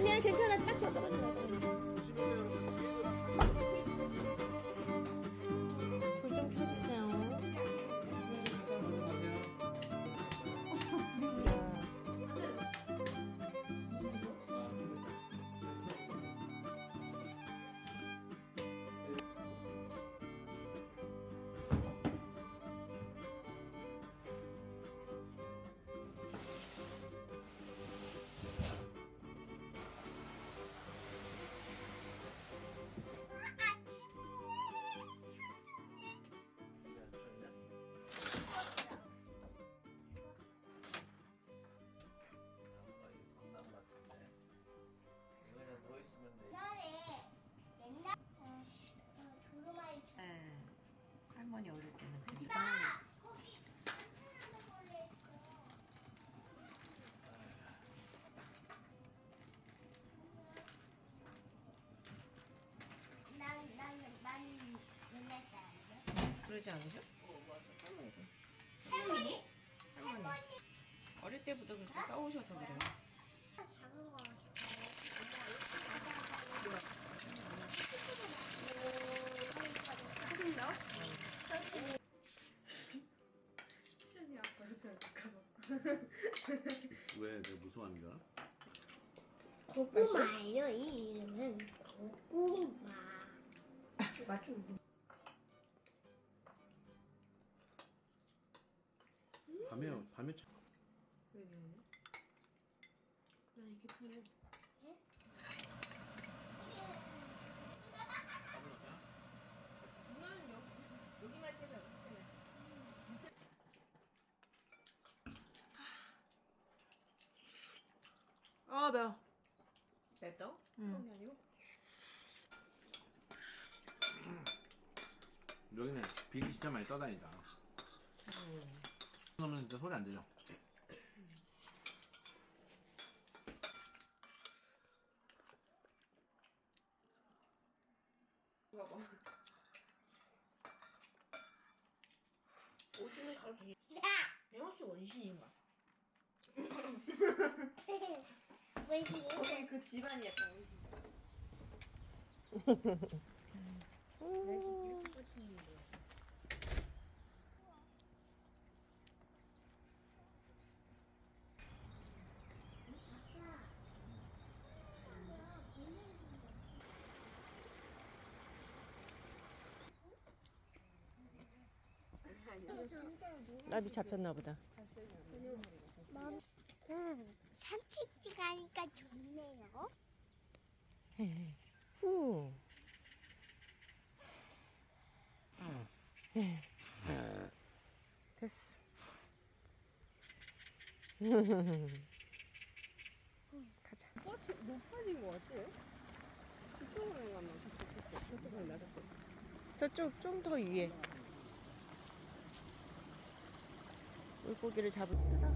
아니야 괜찮아. 딱 떨어져. 불 좀 켜주세요. 옛날 두루마리 네. 할머니 어릴 때는 그랬어. 거기 하는 걸로 했어. 난 옛날 사람인데. 그러지 않으셔? 할머니? 할머니. 어릴 때부터 그렇게 싸우셔서 그래요. 작은 거 사진 나와? 수현이 아빠 옆에 할까봐. 왜 내가 무서워하는 줄 알아? 고구마예요. 이 이름은 고구마. 맞춤. 밤에 왜 그래? 나 이게 편해. 누나는 여기만 때려. 아 매워. 맵다고? 응. 그런 게 아니고? 여기는 비행기 진짜 많이 떠다니다. 그러면 진짜 소리 안 들려. 이거 봐. 오징어 잘 비. 영화씨 원신인가? 왜지? 거기 그 집안이 약간 원신. 나비 잡혔나 보다. 산책지 가니까 좋네요. 후. 됐어. 가자. 버스 높아진 거 같아? 저쪽으로 가면 저쪽으로 나갔어. 저쪽 좀 더 위에. 물고기를 잡을 뜯어.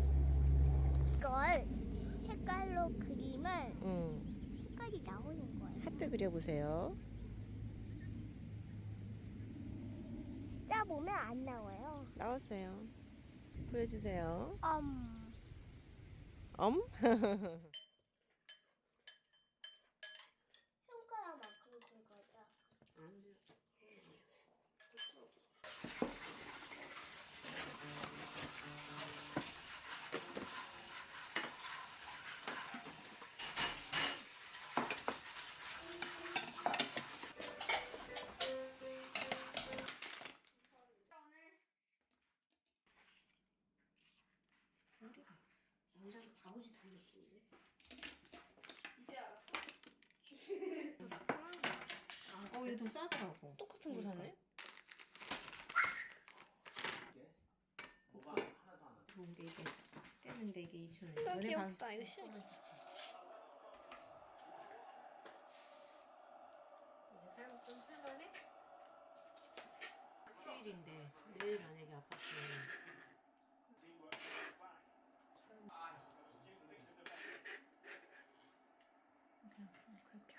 이걸 색깔로 그리면 응. 색깔이 나오는 거예요. 하트 그려보세요. 쓰다 보면 안 나와요. 나왔어요. 보여주세요. 엄? 손가락만큼 긁어요. 안 돼. 완전 바보짓 한 느낌인데? 이제 알았어? 이거 더 싸더라고. 똑같은 거 샀네? 뭐가 하나 더 하나. 좋은데 이게 떼는데 이게 2,000원. 나 너네 귀엽다. 이거 싫어. 이제 삶 좀 살만해? 휴일인데 내일 만약에 아팠으면 그냥 그렇게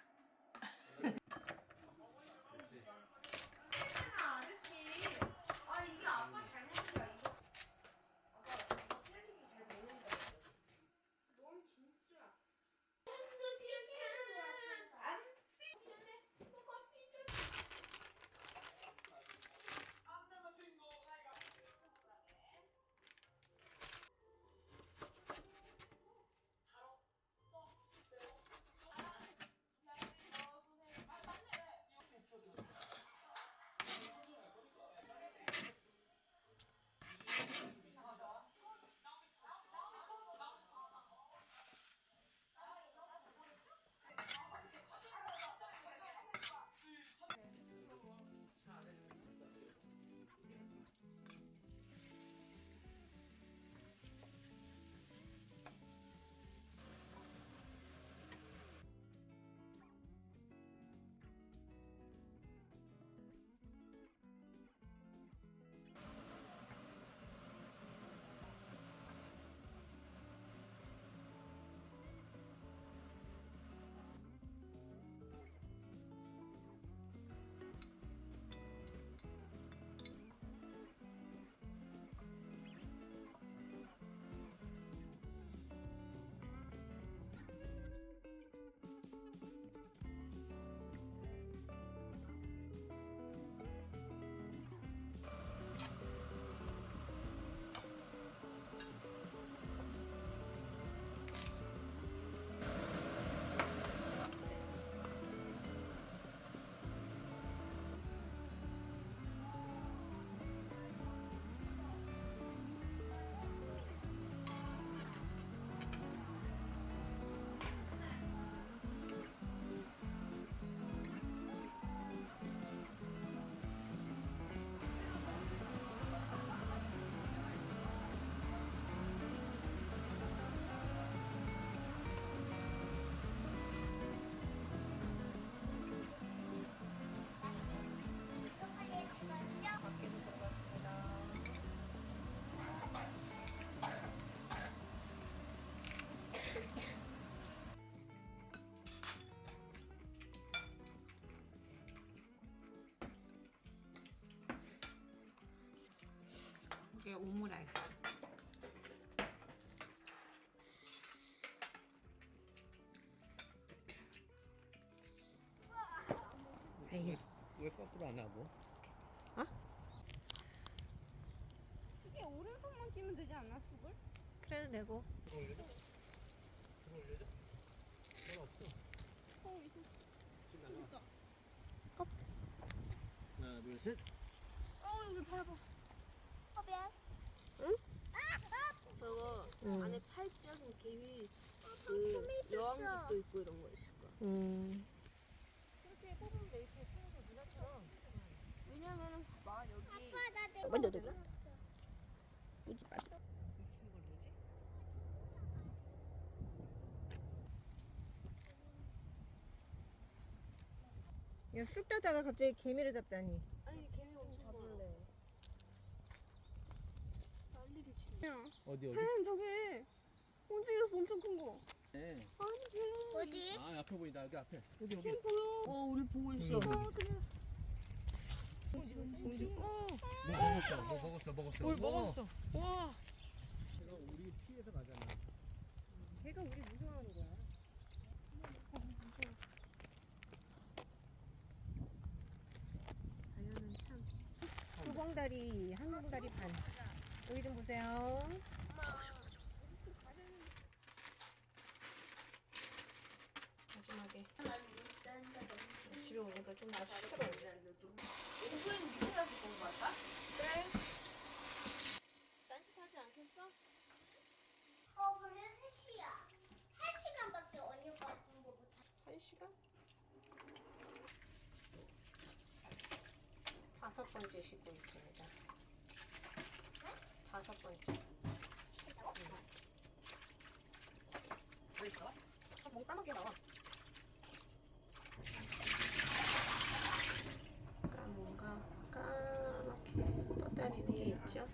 그렇지. 아저씨. 아 이게 아빠 잘못이야 이거. 아빠 텔레비 잘 모른다. 넌 진짜. 핸드 피우치를 이게 오므라이스. 왜 거꾸로 안 하고? 이게 오른손만 끼면 되지 않나, 쑥을? 그래도 되고. 들어 올려줘? 들어 올려줘? 넌 없어. 있어. 지금 나가. 하나, 둘, 셋. 여기 봐봐. 미안. 저거 안에 팔 찢어진 개미 숨이 있었어. 여왕집도 있고 이런 거 있을 거야. 그렇게 뽑으면 돼. 이렇게 평소 누나처럼. 왜냐면은 봐봐 여기 아빠 나 내. 먼저 들어. 여기 빠져. 야, 쑥 따다가 갑자기 개미를 잡다니. 아니 개미 엄청 잡을래. 난리를 치네. 어디 어디? 뱀 저기 움직였어 엄청 큰 거. 네. 아니 뱀. 어디? 아 앞에 보인다. 여기 앞에. 여기 여기. 뱀 보여. 우리 보고 있어. 먹었어. 뭘 먹었어? 와. 내가 우리 피해서 가잖아. 걔가 우리 무서워하는 거야. 자연은 참. 두 봉다리, 한 봉다리 반. 여기 좀 보세요. 마지막에 집에 오니까 좀 날씨 시끄러워. 오후에는 미국에서 본 거 같다? 그래? 딴짓하지 않겠어? 그래 3시야. 1시간밖에 언니가 공부 못해. 1시간? 5번째 쉬고 있습니다. 네? 5번째. 왜 있어? 뭐 까맣게 나와. 약간 뭔가 까맣게 떠다니는 게 있죠?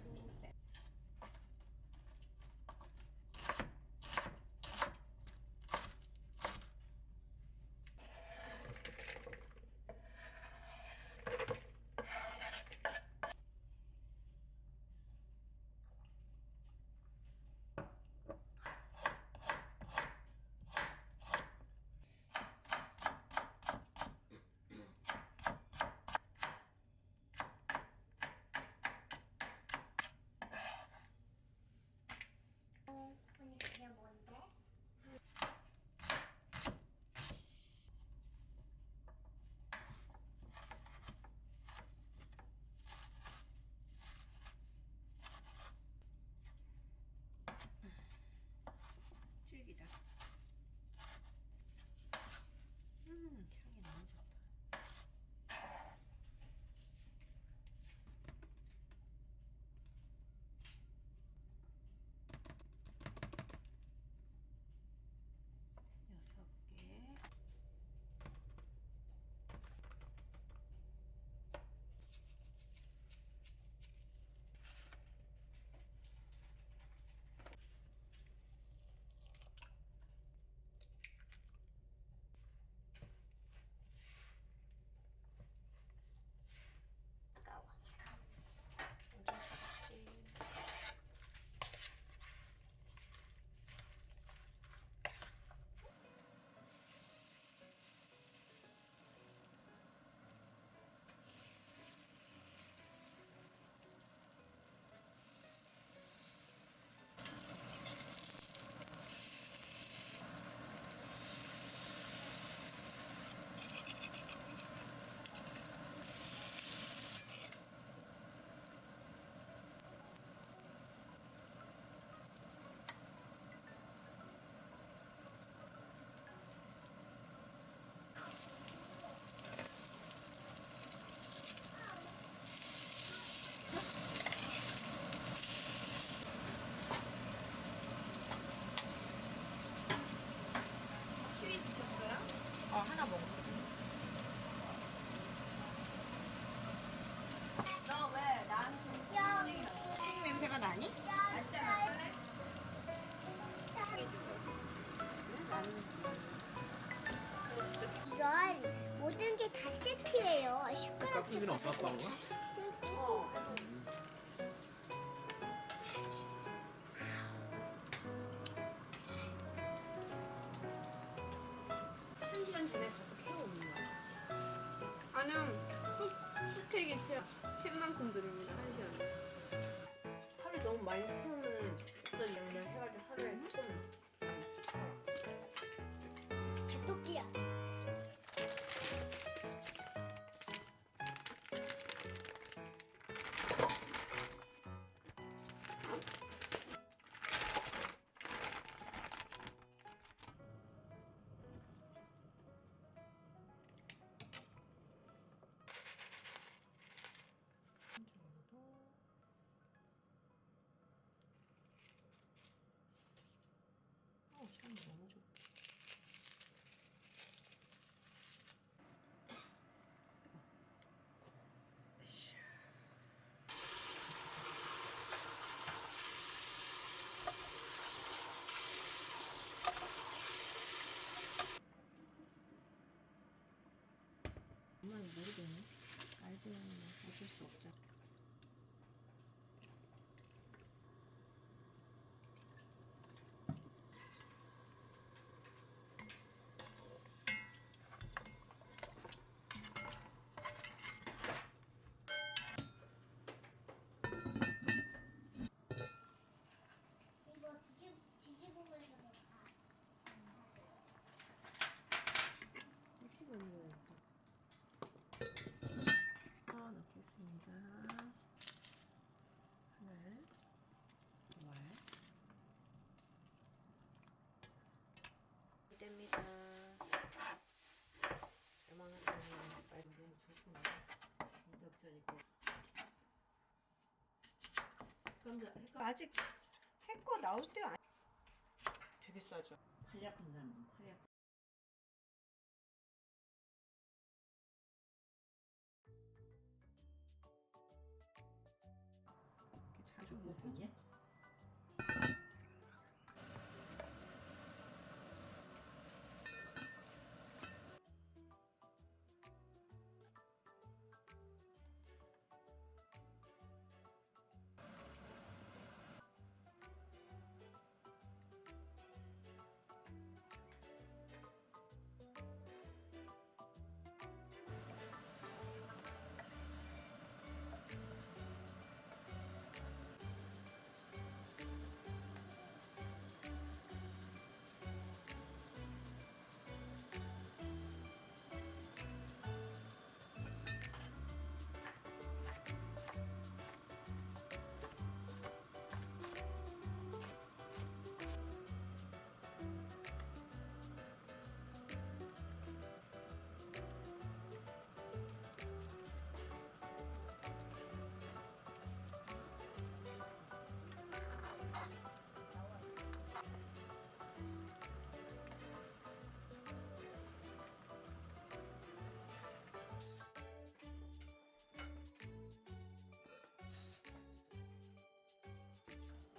언니 그게 뭔데? 질기다. 향이 너무 좋다. 여섯 개. 아까워. 엄청 작지. 키위 드셨어요? 하나 먹었거든. 너 왜 나한테 튀김 냄새가 나니? 이건 모든 게 다 세트예요. 숟가락 깍두기는 없어 아빠가? 한 시간 전에 가서 캐오는 거야. 아니면 수택이 캔만큼 드립니다. 한 시간에. 하루 너무 많이 키우면 없어지면 해가지고 하루에 조금. 개토끼야. 향이 너무 좋다. 정말 모르겠네. 알지는 어쩔 수 없잖아. 이거 뒤집으면서 봐. 넣겠습니다. 하나, 말. 됩니다. 요만하게 빨리 너무 좋습니다. 인덕션이고. 그럼 아직 해거 나올 때 아니. 되게 싸죠. 한약한 사람은 한약. 이렇게 자주 뭐 먹어. 되냐?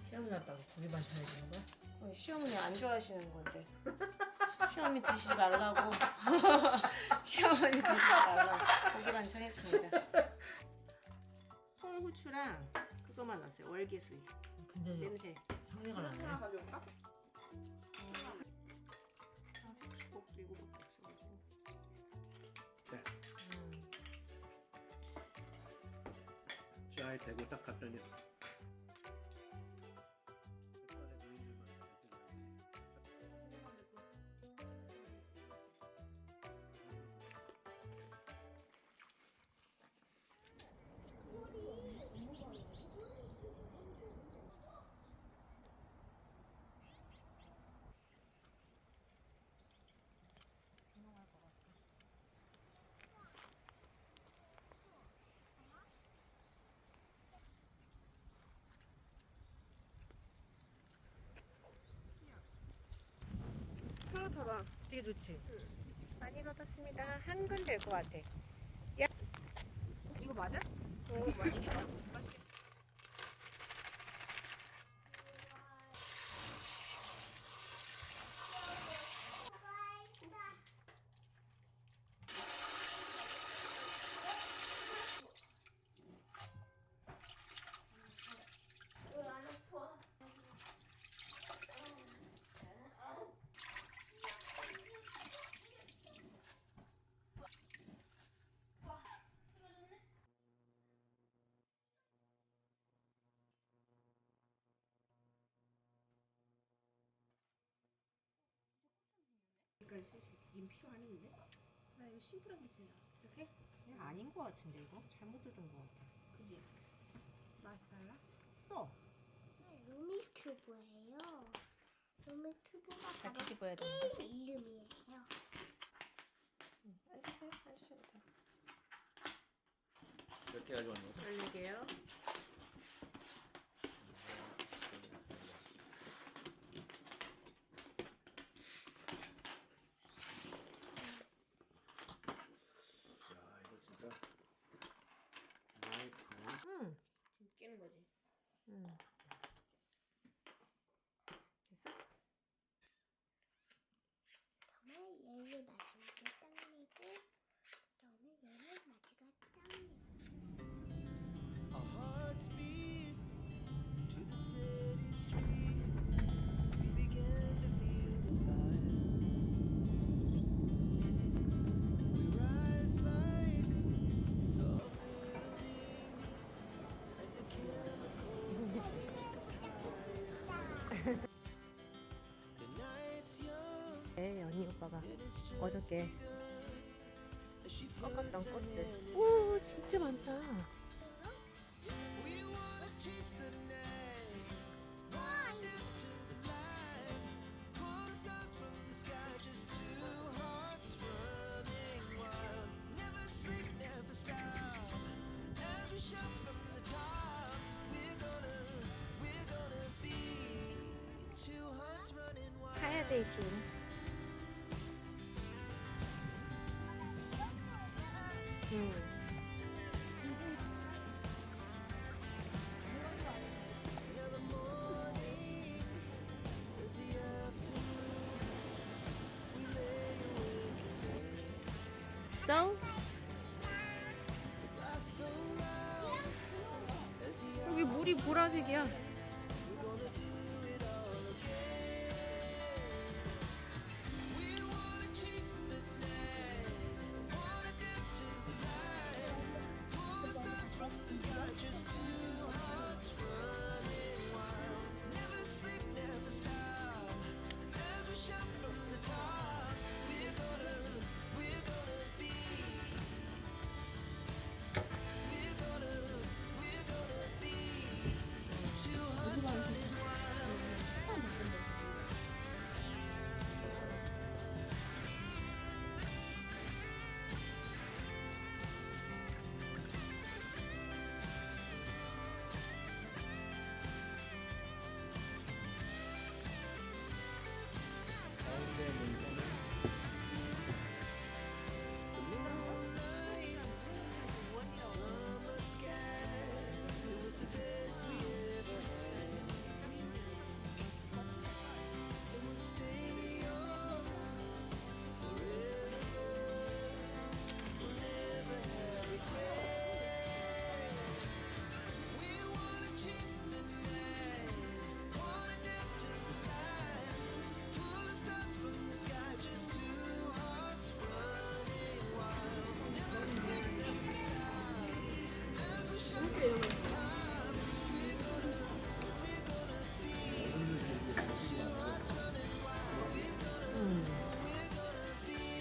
시험 났다고 고기 반찬 해주는 거야? 시어머니 안 좋아하시는 건데. 시어머니 드시지 말라고. 시어머니 드시지 말라고 고기 반찬 했습니다. 홍후추랑 그거만 넣었어요. 월계수잎. 근데 냄새. 소리가 나네. 하나 가져올까? 후추국도 이거밖에 없어가지고. 네. 음. 잘 대고 딱 갔더니 타라. 되게 좋지? 많이 넣었습니다. 한 근 될 것 같아. 이거 맞아? 맛있겠다. 왜 안 아파? 잘 쓸 수 있어. 님 필요하는데? 나 이거 심플한 게 제일 나아. 이렇게? 아닌 거 같은데 이거? 잘못 뜯은 거 같아. 그지? 맛이 달라? 써. 루미큐브예요. 루미큐브가 바로 같이 집어야 되는 거지? 게임 이름이에요. 앉으세요. 앉으셔도 돼요. 이렇게 가지고 왔는 거죠? 올리게요. 야, 이거 진짜. 나이프. 응. 지금 끼는 거지. 응. 됐어? 다음에 얘를 마지막에 딱 내고 그다음에 얘를 마지막에 딱 내고 Our hearts beat to the city streets. We began to feel the fire. We rise like tall buildings as the chemicals take us higher. The night's young 네, 언니 오빠가 and it's just 어저께 as she 꺾었던 puts her 꽃들. hand 오, 진짜 많다. We wanna chase the night, riders to the light, pull stars from the sky, just two hearts running wild. Never sleep, never stop. As we shout from the top, we're gonna be two hearts running wild. 가야 돼, 이쪽. 응. Now the morning is the afternoon. We lay awake and wait. 짱? Laugh so loud as the 여기 물이 보라색이야.